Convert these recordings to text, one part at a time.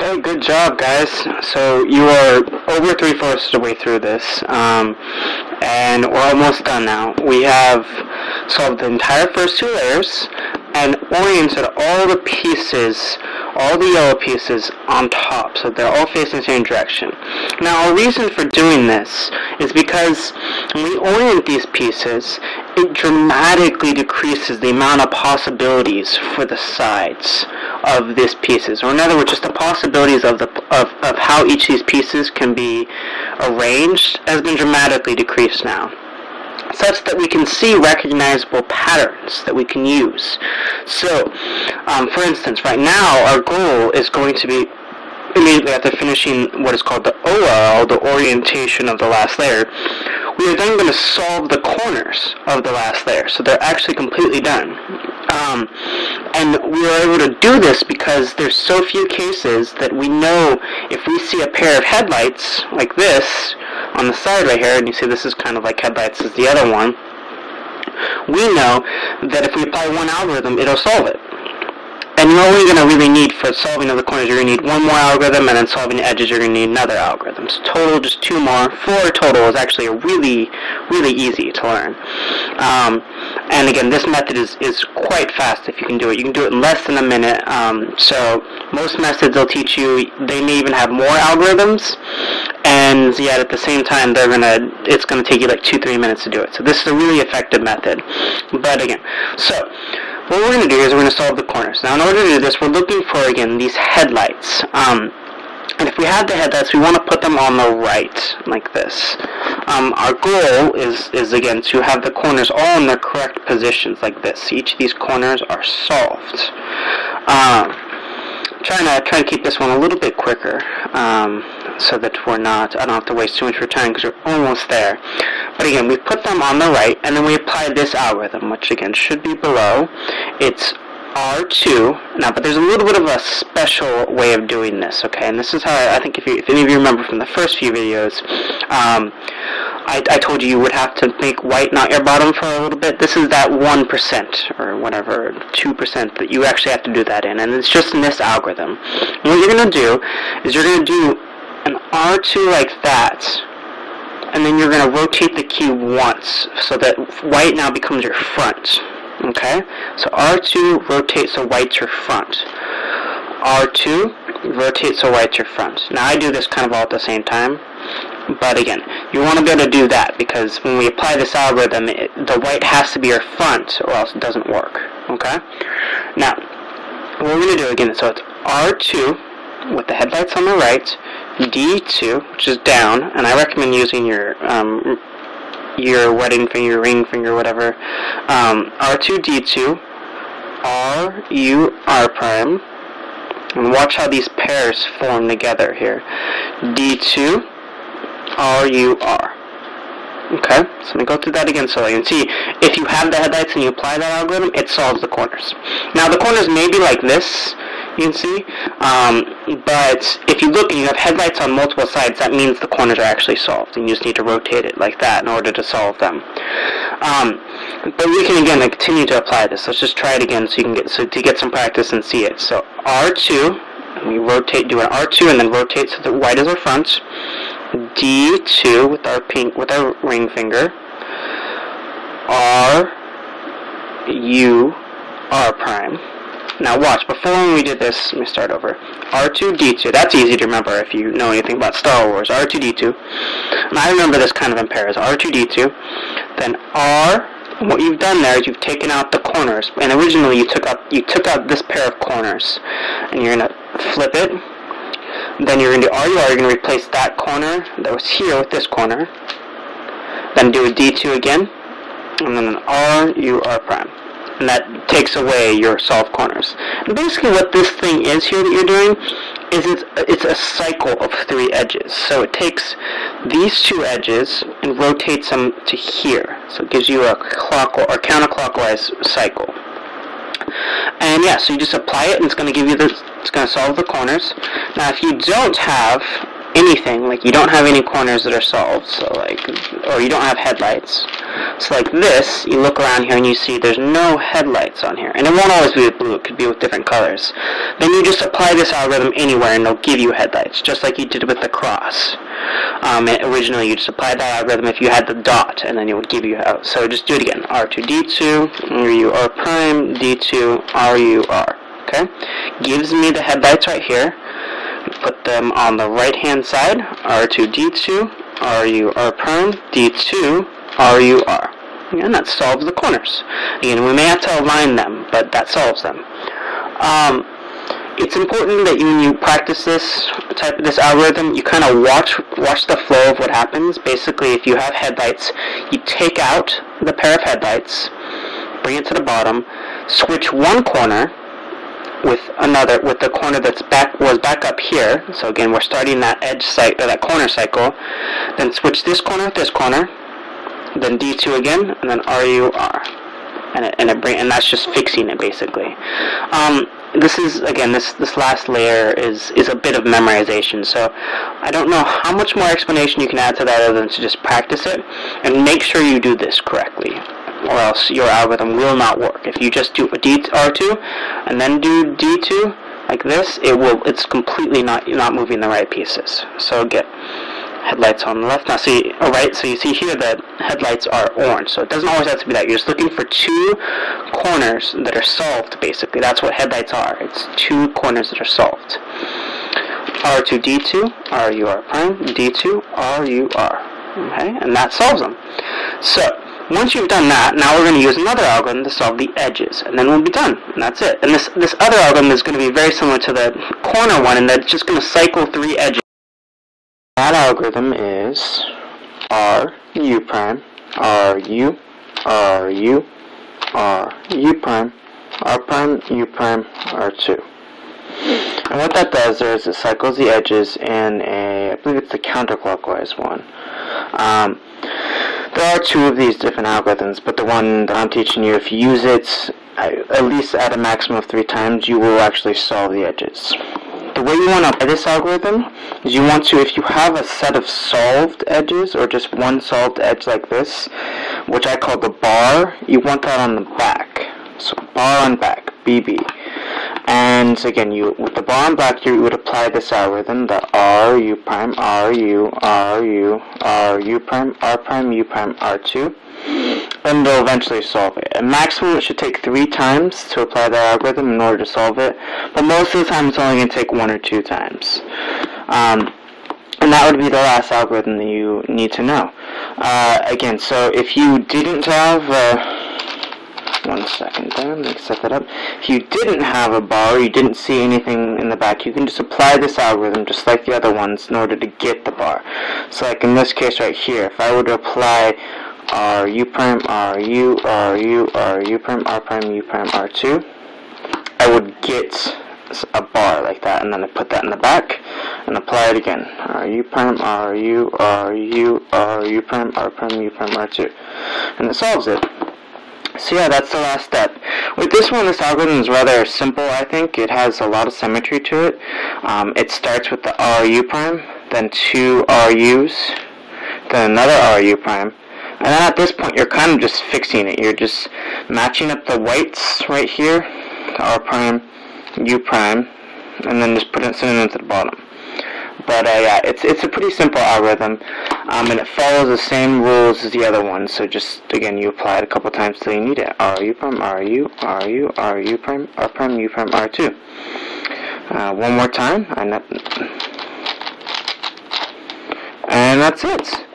Okay, good job, guys. So you are over 3/4 of the way through this, and we're almost done now. We have solved the entire first two layers and oriented all the pieces, all the yellow pieces on top, so they're all facing the same direction. Now, our reason for doing this is because when we orient these pieces, it dramatically decreases the amount of possibilities for the sides of these pieces, or in other words, just the possibilities of how each of these pieces can be arranged has been dramatically decreased now, such that we can see recognizable patterns that we can use. So, for instance, right now our goal is going to be immediately after finishing what is called the OL, the orientation of the last layer, we are then going to solve the corners of the last layer, so they're actually completely done. And we are able to do this because there's so few cases that we know if we see a pair of headlights like this on the side right here, and you see this is kind of like headlights is the other one, we know that if we apply one algorithm, it'll solve it. And you're only going to really need, for solving of the corners, you're going to need one more algorithm, and then solving the edges, you're going to need another algorithm. So total, just two more. 4 total is actually really, really easy to learn. And again, this method is quite fast if you can do it. You can do it in less than a minute. So most methods they'll teach you, they may even have more algorithms, and yet at the same time, it's going to take you like 2-3 minutes to do it. So this is a really effective method. But again, so what we're going to do is we're going to solve the corners. Now, in order to do this, we're looking for, again, these headlights. And if we have the headlights, we want to put them on the right, like this. Our goal is, again, to have the corners all in their correct positions, like this. Each of these corners are solved. Trying to keep this one a little bit quicker, so that I don't have to waste too much of your time because we're almost there. But again, we put them on the right, and then we apply this algorithm, which again should be below. It's R2 now, but there's a little bit of a special way of doing this, okay? And this is how I think if any of you remember from the first few videos, I told you would have to make white not your bottom for a little bit. This is that 1% or whatever, 2% that you actually have to do that in, and it's just in this algorithm. And what you're going to do is you're going to do an R2 like that, and then you're going to rotate the cube once so that white now becomes your front. Okay? So R2, rotate so white's your front. R2, rotate so white's your front. Now I do this kind of all at the same time, but again, you want to be able to do that because when we apply this algorithm, the white has to be your front or else it doesn't work. Okay? Now, what we're going to do again, so it's R2 with the headlights on the right, D2, which is down, and I recommend using your wedding finger, ring finger, whatever. R2, D2, R, U, R prime, and watch how these pairs form together here. D2, R, U, R. Okay, so let me go through that again so you can see. If you have the headlights and you apply that algorithm, it solves the corners. Now the corners may be like this, you can see, but if you look and you have headlights on multiple sides, that means the corners are actually solved, and you just need to rotate it like that in order to solve them. But we can again continue to apply this. Let's just try it again so you can get some practice and see it. So R2, and we rotate, do an R2 and then rotate so the white is our front. D2 with our ring finger. R, U, R prime. Now watch, before when we did this, let me start over. R2, D2, that's easy to remember if you know anything about Star Wars. R2, D2. And I remember this kind of in pairs. R2, D2. Then R, and what you've done there is you've taken out the corners. And originally you took out this pair of corners. And you're going to flip it. Then you're going to do RUR, you're going to replace that corner that was here with this corner. Then do a D2 again. And then an RUR prime. And that takes away your solved corners. And basically what this thing is here that you're doing is it's a cycle of 3 edges. So it takes these 2 edges and rotates them to here. So it gives you a counterclockwise cycle. And yeah, so you just apply it and it's going to give you this, it's going to solve the corners. Now if you don't have anything, like you don't have any corners that are solved, so like, or you don't have headlights. So like this, you look around here and you see there's no headlights on here, and it won't always be with blue, it could be with different colors. Then you just apply this algorithm anywhere and it'll give you headlights, just like you did with the cross. Originally you just applied that algorithm if you had the dot, and then it would give you out. So just do it again, R2, D2, RU, R prime, D2, RU, R. Okay? Gives me the headlights right here. Put them on the right hand side, R2, D2, RU, R prime, D2, RU, R. And that solves the corners. Again, we may have to align them, but that solves them. It's important that when you practice this algorithm, you kind of watch the flow of what happens. Basically, if you have headlights, you take out the pair of headlights, bring it to the bottom, switch one corner with the corner that's was back up here. So again, we're starting that that corner cycle. Then switch this corner with this corner, then D2 again, and then RU, R. And that's just fixing it basically. This is, again, this last layer is a bit of memorization, so I don't know how much more explanation you can add to that other than to just practice it, and make sure you do this correctly, or else your algorithm will not work. If you just do a R2 and then do D2 like this, it's completely not moving the right pieces. So again, headlights on the left. Now see, so you see here that headlights are orange, so it doesn't always have to be that. You're just looking for two corners that are solved, basically. That's what headlights are. It's two corners that are solved. R2, D2, RU, R prime, D2, RU, R. Okay, and that solves them. So, once you've done that, now we're going to use another algorithm to solve the edges, and then we'll be done, and that's it. And this other algorithm is going to be very similar to the corner one, and that's just going to cycle 3 edges. That algorithm is RU prime, RU, RU, RU prime, R prime, U prime, R2. And what that does is it cycles the edges in I believe it's the counterclockwise one. There are 2 of these different algorithms, but the one that I'm teaching you, if you use it at least at a maximum of 3 times, you will actually solve the edges. The way you want to apply this algorithm is you want to, if you have a set of solved edges, or just one solved edge like this, which I call the bar, you want that on the back. So bar on back, BB. And again, with the bar on back, you would apply this algorithm, the RU prime, RU, RU, RU prime, R prime, U prime, R2. And they'll eventually solve it. At maximum, it should take 3 times to apply that algorithm in order to solve it, but most of the time it's only going to take 1 or 2 times. And that would be the last algorithm that you need to know. Again, so if you didn't have one second there, let me set that up. If you didn't have a bar, you didn't see anything in the back, you can just apply this algorithm just like the other ones in order to get the bar. So like in this case right here, if I were to apply RU prime, RU, RU, RU prime, R prime, U prime, R2, I would get a bar like that, and then I put that in the back and apply it again. RU prime, RU, RU, RU prime, R prime, U prime, R2. And it solves it. So yeah, that's the last step. With this one, this algorithm is rather simple, I think. It has a lot of symmetry to it. It starts with the RU prime, then 2 RUs, then another RU prime. And then at this point, you're kind of just fixing it. You're just matching up the whites right here, R prime, U prime, and then just sending them to the bottom. But yeah, it's a pretty simple algorithm, and it follows the same rules as the other one. So just, again, you apply it a couple times till you need it. RU prime, RU, RU, RU prime, R prime, U prime, R2. One more time, and that's it.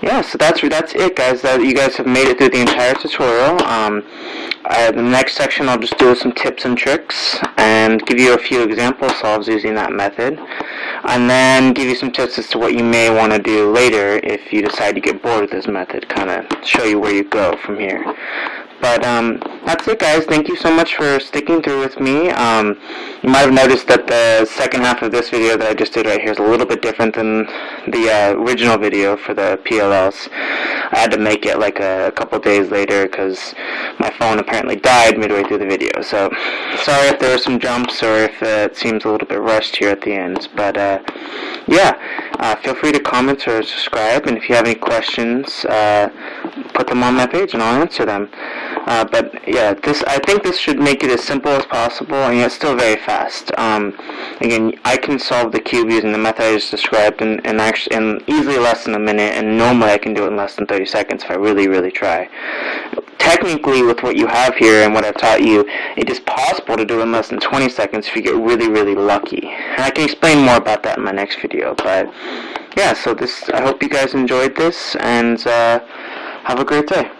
Yeah, so that's it, guys. You guys have made it through the entire tutorial. The next section, I'll just do some tips and tricks and give you a few example solves using that method, and then give you some tips as to what you may want to do later if you decide to get bored with this method, kind of show you where you go from here. But that's it, guys. Thank you so much for sticking through with me. You might have noticed that the second half of this video that I just did right here is a little bit different than the original video for the PLLs. I had to make it like a couple days later because my phone apparently died midway through the video. So sorry if there were some jumps or if it seems a little bit rushed here at the end. But yeah, feel free to comment or subscribe, and if you have any questions, put them on my page and I'll answer them. But yeah, I think this should make it as simple as possible, and yet still very fast. Again, I can solve the cube using the method I just described in easily less than a minute, and normally I can do it in less than 30 seconds if I really try. Technically, with what you have here and what I've taught you, it is possible to do it in less than 20 seconds if you get really lucky. And I can explain more about that in my next video. But yeah, so I hope you guys enjoyed this, and have a great day.